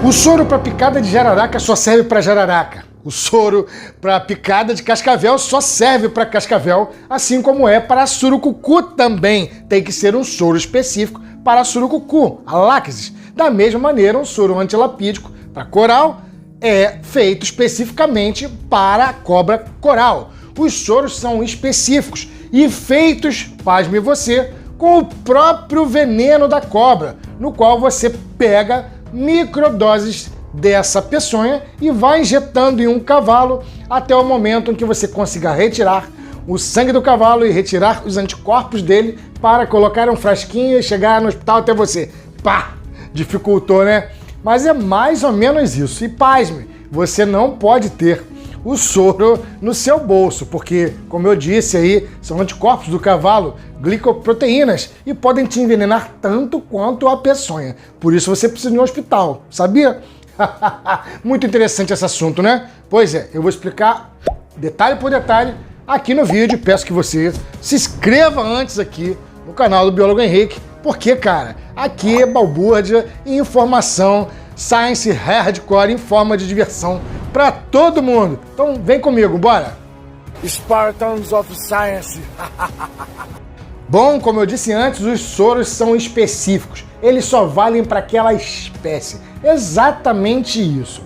O soro para picada de jararaca só serve para jararaca. O soro para picada de cascavel só serve para cascavel, assim como é para surucucu também. Tem que ser um soro específico para surucucu, a láxis. Da mesma maneira, um soro antilapídico para coral é feito especificamente para a cobra coral. Os soros são específicos e feitos, pasme você, com o próprio veneno da cobra, no qual você pega microdoses dessa peçonha e vai injetando em um cavalo até o momento em que você consiga retirar o sangue do cavalo e retirar os anticorpos dele para colocar um frasquinho e chegar no hospital até você. Pá! Dificultou, né? Mas é mais ou menos isso. E pasme, você não pode ter o soro no seu bolso, porque, como eu disse aí, são anticorpos do cavalo, glicoproteínas, e podem te envenenar tanto quanto a peçonha. Por isso você precisa ir no hospital, sabia? Muito interessante esse assunto, né? Pois é, eu vou explicar detalhe por detalhe aqui no vídeo. Peço que você se inscreva antes aqui no canal do Biólogo Henrique, porque, cara, aqui é balbúrdia e informação science hardcore em forma de diversão para todo mundo. Então vem comigo, bora! Spartans of Science. Bom, como eu disse antes, os soros são específicos. Eles só valem para aquela espécie. Exatamente isso.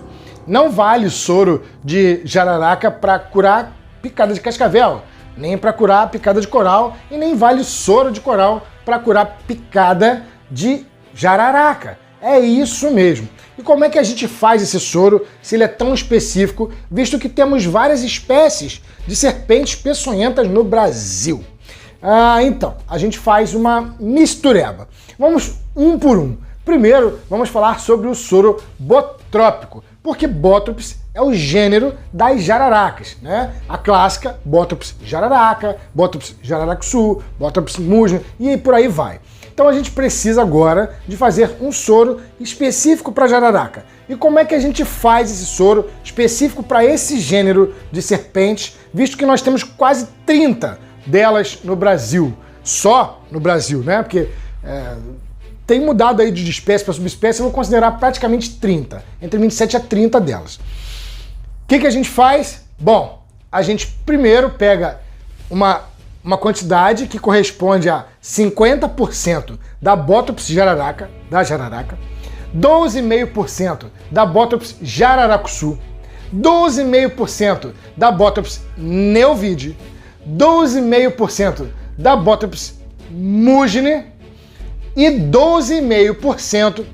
Não vale soro de jararaca para curar picada de cascavel, nem para curar picada de coral, e nem vale soro de coral para curar picada de jararaca. É isso mesmo. E como é que a gente faz esse soro se ele é tão específico, visto que temos várias espécies de serpentes peçonhentas no Brasil? Então, a gente faz uma mistureba. Vamos um por um. Primeiro, vamos falar sobre o soro botrópico, porque Botrops é o gênero das jararacas, né? A clássica Botrops jararaca, Botrops jararacuçu, Botrops musne e por aí vai. Então a gente precisa agora de fazer um soro específico para jararaca. E como é que a gente faz esse soro específico para esse gênero de serpentes, visto que nós temos quase 30 delas no Brasil? Só no Brasil, né? Porque tem mudado aí de espécie para subespécie, eu vou considerar praticamente 30, entre 27 a 30 delas. O que a gente faz? Bom, a gente primeiro pega uma quantidade que corresponde a 50% da Botrops jararaca, 12,5% da Botrops jararacuçu, 12,5% da Botrops neovide, 12,5% da Botrops musne e 12,5%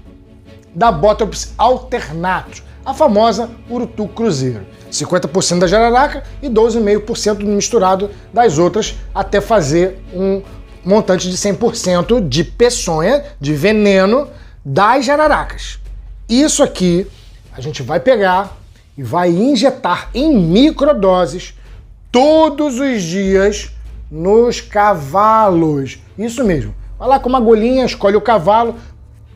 da Botrops alternatus, a famosa urutu cruzeiro. 50% da jararaca e 12,5% misturado das outras, até fazer um montante de 100% de peçonha, de veneno das jararacas. Isso aqui a gente vai pegar e vai injetar em microdoses todos os dias nos cavalos. Isso mesmo. Vai lá com uma agulhinha, escolhe o cavalo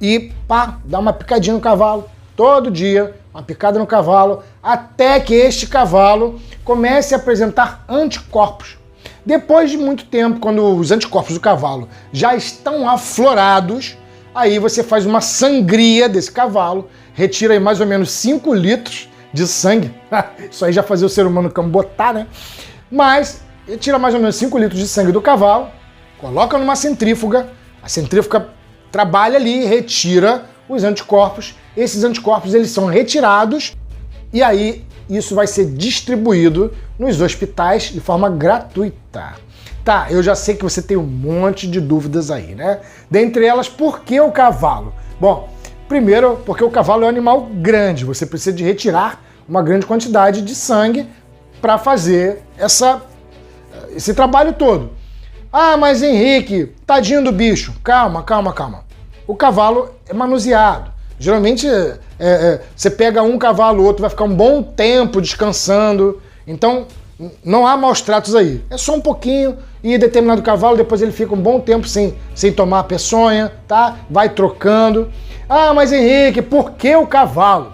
e pá, dá uma picadinha no cavalo. Todo dia, uma picada no cavalo, até que este cavalo comece a apresentar anticorpos. Depois de muito tempo, quando os anticorpos do cavalo já estão aflorados, aí você faz uma sangria desse cavalo, retira aí mais ou menos 5 litros de sangue. Isso aí já fazia o ser humano cambotar, né? Mas tira mais ou menos 5 litros de sangue do cavalo, coloca numa centrífuga, a centrífuga trabalha ali, retira os anticorpos. Esses anticorpos eles são retirados e aí isso vai ser distribuído nos hospitais de forma gratuita. Tá, eu já sei que você tem um monte de dúvidas aí, né? Dentre elas, por que o cavalo? Bom, primeiro, porque o cavalo é um animal grande, você precisa de retirar uma grande quantidade de sangue para fazer esse trabalho todo. Ah, mas Henrique, tadinho do bicho. Calma. O cavalo é manuseado. Geralmente você pega um cavalo, o outro vai ficar um bom tempo descansando. Então não há maus tratos aí. É só um pouquinho e determinado cavalo, depois ele fica um bom tempo sem tomar a peçonha, tá? Vai trocando. Ah, mas Henrique, por que o cavalo?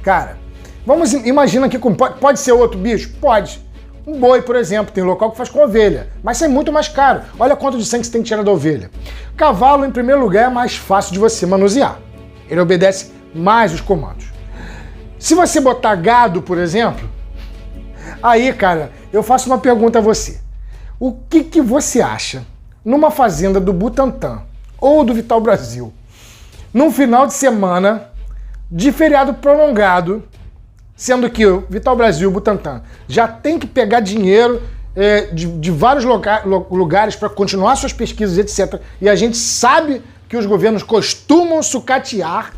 Cara, vamos imaginar que pode ser outro bicho? Pode. Um boi, por exemplo, tem local que faz com ovelha, mas isso é muito mais caro. Olha quanto de sangue você tem que tirar da ovelha. Cavalo, em primeiro lugar, é mais fácil de você manusear. Ele obedece mais os comandos. Se você botar gado, por exemplo, aí, cara, eu faço uma pergunta a você. O que você acha numa fazenda do Butantan ou do Vital Brasil, num final de semana de feriado prolongado, sendo que o Vital Brasil e o Butantan já tem que pegar dinheiro de vários lugares para continuar suas pesquisas, etc. E a gente sabe que os governos costumam sucatear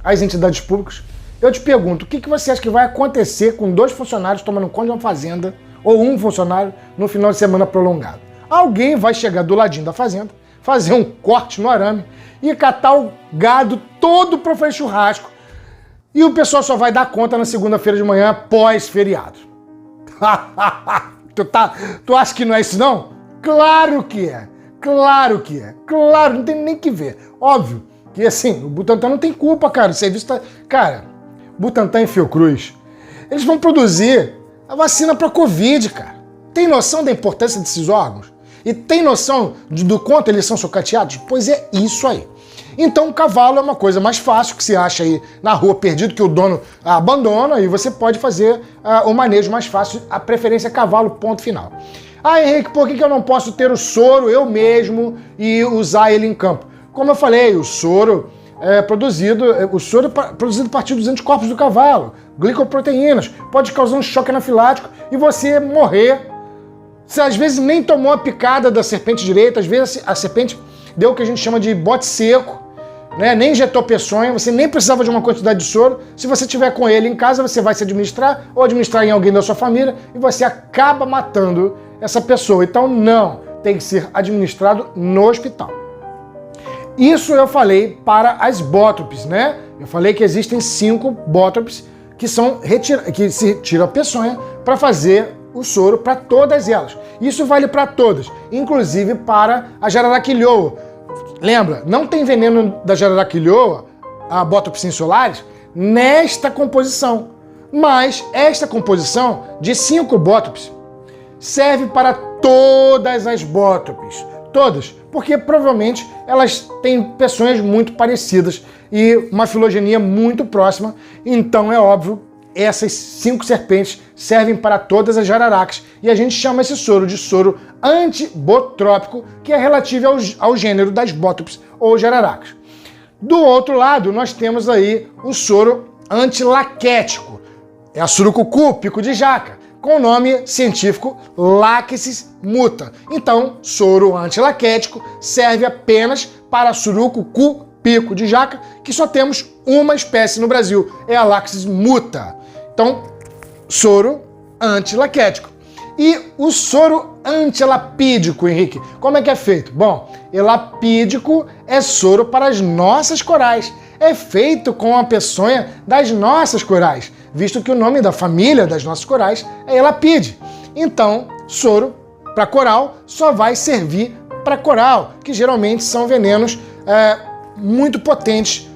as entidades públicas. Eu te pergunto, o que você acha que vai acontecer com 2 funcionários tomando conta de uma fazenda ou um funcionário no final de semana prolongado? Alguém vai chegar do ladinho da fazenda, fazer um corte no arame e catar o gado todo para fazer churrasco. E o pessoal só vai dar conta na segunda-feira de manhã, pós-feriado. Tu acha que não é isso, não? Claro que é. Claro que é. Claro, não tem nem que ver. Óbvio que, assim, o Butantan não tem culpa, cara. O serviço tá... Cara, Butantan e Fiocruz, eles vão produzir a vacina para Covid, cara. Tem noção da importância desses órgãos? E tem noção do quanto eles são sucateados? Pois é isso aí. Então o cavalo é uma coisa mais fácil que se acha aí na rua perdido, que o dono abandona, e você pode fazer o manejo mais fácil, a preferência é cavalo, ponto final. Ah, Henrique, por que eu não posso ter o soro eu mesmo e usar ele em campo? Como eu falei, o soro é produzido a partir dos anticorpos do cavalo, glicoproteínas, pode causar um choque anafilático e você morrer. Você às vezes nem tomou a picada da serpente direita, às vezes a serpente deu o que a gente chama de bote seco, né? Nem injetou peçonha, você nem precisava de uma quantidade de soro. Se você tiver com ele em casa, você vai se administrar ou administrar em alguém da sua família e você acaba matando essa pessoa. Então não, tem que ser administrado no hospital. Isso eu falei para as bótropes, né? Eu falei que existem 5 bótropes que se tira a peçonha para fazer o soro para todas elas. Isso vale para todas, inclusive para a jararaquilhoa. Lembra, não tem veneno da jararaquilhoa, a Bótropis insulares, nesta composição. Mas esta composição de 5 bótropes serve para todas as bótropes. Todas, porque provavelmente elas têm peçonhas muito parecidas e uma filogenia muito próxima, então é óbvio, essas 5 serpentes servem para todas as jararacas e a gente chama esse soro de soro antibotrópico, que é relativo ao gênero das bótropes ou jararacas. Do outro lado, nós temos aí o soro antilaquético, é a surucucu, pico de jaca, com o nome científico Lachesis muta. Então, soro antilaquético serve apenas para surucucu, pico de jaca, que só temos uma espécie no Brasil, é a Lachesis muta. Então, soro antilaquético. E o soro antielapídico, Henrique, como é que é feito? Bom, elapídico é soro para as nossas corais. É feito com a peçonha das nossas corais, visto que o nome da família das nossas corais é elapide. Então, soro para coral só vai servir para coral, que geralmente são venenos muito potentes,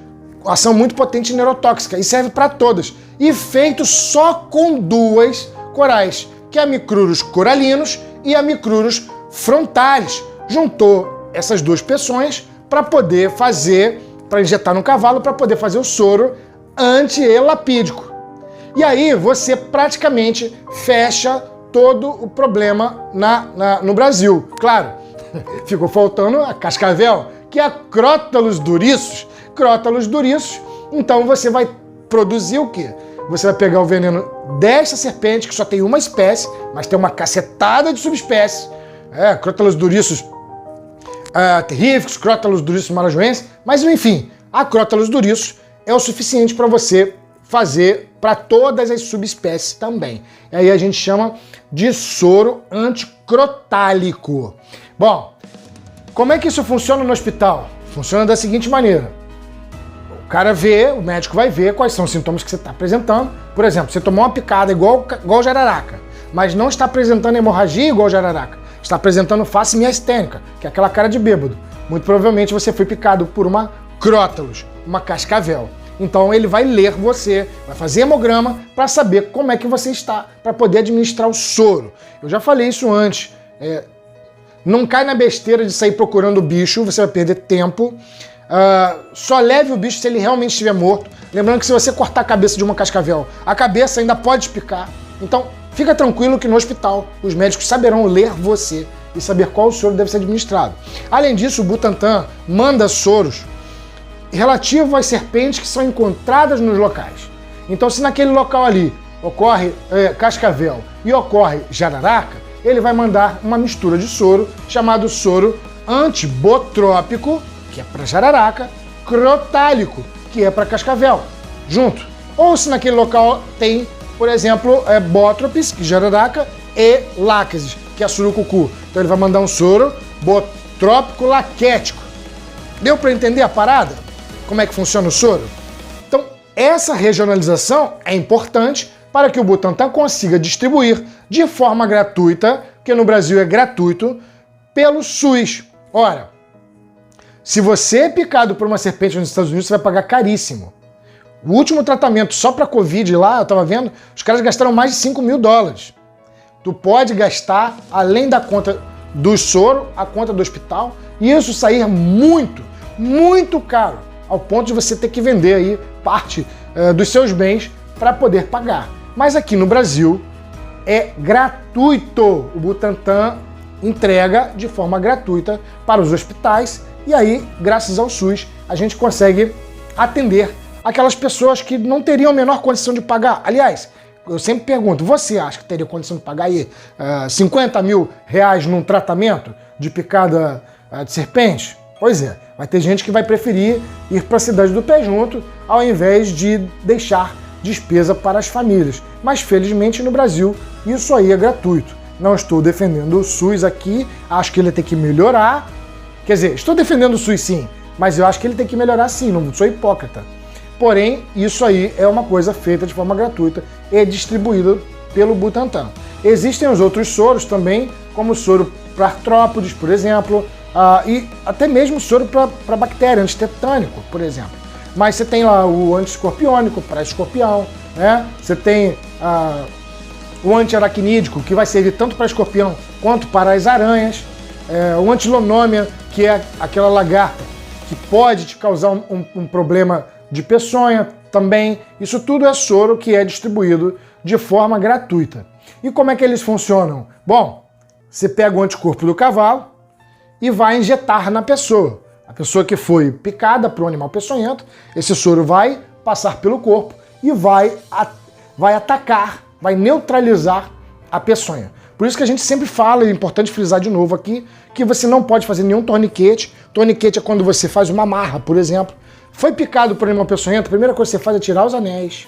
ação muito potente e neurotóxica, e serve para todas. E feito só com 2 corais, que é a Micrurus coralinos e a Micrurus frontalis. Juntou essas 2 peçonhas para poder fazer, para injetar no cavalo, para poder fazer o soro antielapídico. E aí você praticamente fecha todo o problema no Brasil. Claro, ficou faltando a cascavel, que é a Crotalus duriçus. Crotalus duriçus, então você vai produzir o quê? Você vai pegar o veneno desta serpente, que só tem uma espécie, mas tem uma cacetada de subespécies. Crotalus duriçus terríficos, Crotalus duriçus marajoense, mas enfim, a Crotalus duriçus é o suficiente para você fazer para todas as subespécies também. E aí a gente chama de soro anticrotálico. Bom, como é que isso funciona no hospital? Funciona da seguinte maneira. O cara vê, o médico vai ver quais são os sintomas que você está apresentando. Por exemplo, você tomou uma picada igual jararaca, mas não está apresentando hemorragia igual jararaca. Está apresentando face miastênica, que é aquela cara de bêbado. Muito provavelmente você foi picado por uma Crotalus, uma cascavel. Então ele vai ler você, vai fazer hemograma para saber como é que você está, para poder administrar o soro. Eu já falei isso antes. Não cai na besteira de sair procurando o bicho, você vai perder tempo. Só leve o bicho se ele realmente estiver morto. Lembrando que se você cortar a cabeça de uma cascavel, a cabeça ainda pode picar. Então, fica tranquilo que no hospital os médicos saberão ler você e saber qual soro deve ser administrado. Além disso, o Butantan manda soros relativos às serpentes que são encontradas nos locais. Então, se naquele local ali ocorre cascavel e ocorre jararaca, ele vai mandar uma mistura de soro chamado soro antibotrópico, que é para jararaca, crotálico, que é para cascavel, junto. Ou se naquele local tem, por exemplo, bótropis, que é jararaca, e láquesis, que é surucucu. Então ele vai mandar um soro botrópico laquético. Deu para entender a parada? Como é que funciona o soro? Então, essa regionalização é importante para que o Butantan consiga distribuir de forma gratuita, porque no Brasil é gratuito, pelo SUS. Ora, se você é picado por uma serpente nos Estados Unidos, você vai pagar caríssimo. O último tratamento só para Covid lá, eu estava vendo, os caras gastaram mais de $5 mil. Tu pode gastar, além da conta do soro, a conta do hospital, e isso sair muito, muito caro, ao ponto de você ter que vender aí parte dos seus bens para poder pagar. Mas aqui no Brasil é gratuito. O Butantan entrega de forma gratuita para os hospitais e aí, graças ao SUS, a gente consegue atender aquelas pessoas que não teriam a menor condição de pagar. Aliás, eu sempre pergunto, você acha que teria condição de pagar aí R$50 mil num tratamento de picada de serpente? Pois é, vai ter gente que vai preferir ir para a cidade do pé junto ao invés de deixar despesa para as famílias. Mas felizmente no Brasil isso aí é gratuito. Não estou defendendo o SUS aqui, acho que ele tem que melhorar. Quer dizer, estou defendendo o SUS sim, mas eu acho que ele tem que melhorar sim, não sou hipócrita. Porém, isso aí é uma coisa feita de forma gratuita e distribuída pelo Butantan. Existem os outros soros também, como o soro para artrópodes, por exemplo, e até mesmo soro para bactéria, antitetânico, por exemplo. Mas você tem lá o antiescorpiônico para escorpião, né? Você tem o antiaracnídico, que vai servir tanto para escorpião quanto para as aranhas. O antilonômia, que é aquela lagarta que pode te causar um problema de peçonha também. Isso tudo é soro que é distribuído de forma gratuita. E como é que eles funcionam? Bom, você pega o anticorpo do cavalo e vai injetar na pessoa. A pessoa que foi picada por um animal peçonhento, esse soro vai passar pelo corpo e vai atacar, vai neutralizar a peçonha. Por isso que a gente sempre fala, e é importante frisar de novo aqui, que você não pode fazer nenhum torniquete. Torniquete é quando você faz uma amarra, por exemplo. Foi picado por um animal peçonhento, a primeira coisa que você faz é tirar os anéis,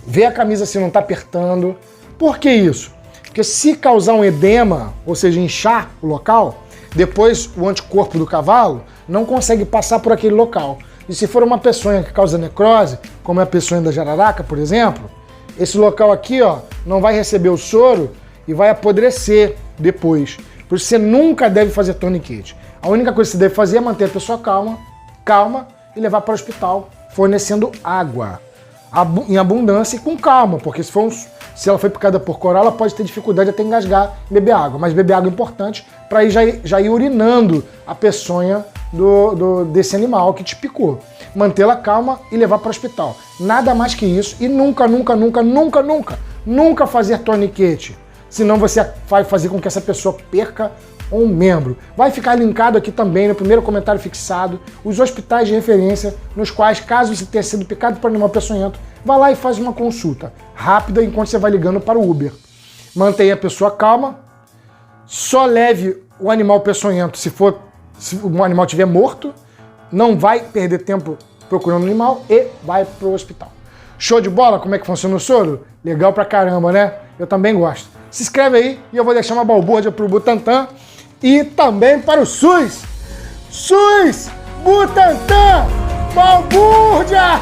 ver a camisa se não está apertando. Por que isso? Porque se causar um edema, ou seja, inchar o local, depois o anticorpo do cavalo não consegue passar por aquele local. E se for uma peçonha que causa necrose, como é a peçonha da jararaca, por exemplo, esse local aqui não vai receber o soro e vai apodrecer depois. Por isso você nunca deve fazer torniquete. A única coisa que você deve fazer é manter a pessoa calma e levar para o hospital fornecendo água em abundância e com calma, porque se ela foi picada por coral, ela pode ter dificuldade até engasgar e beber água. Mas beber água é importante para já ir urinando a peçonha desse animal que te picou. Mantê-la calma e levar para o hospital. Nada mais que isso. E nunca fazer torniquete. Senão você vai fazer com que essa pessoa perca um membro. Vai ficar linkado aqui também no primeiro comentário fixado os hospitais de referência nos quais, caso você tenha sido picado por animal peçonhento, vá lá e faz uma consulta rápida enquanto você vai ligando para o Uber. Mantenha a pessoa calma, só leve o animal peçonhento se o animal estiver morto, não vai perder tempo procurando o animal e vai para o hospital. Show de bola? Como é que funciona o soro? Legal pra caramba, né? Eu também gosto. Se inscreve aí e eu vou deixar uma balbúrdia pro Butantan e também para o SUS. SUS! Butantan! Balbúrdia!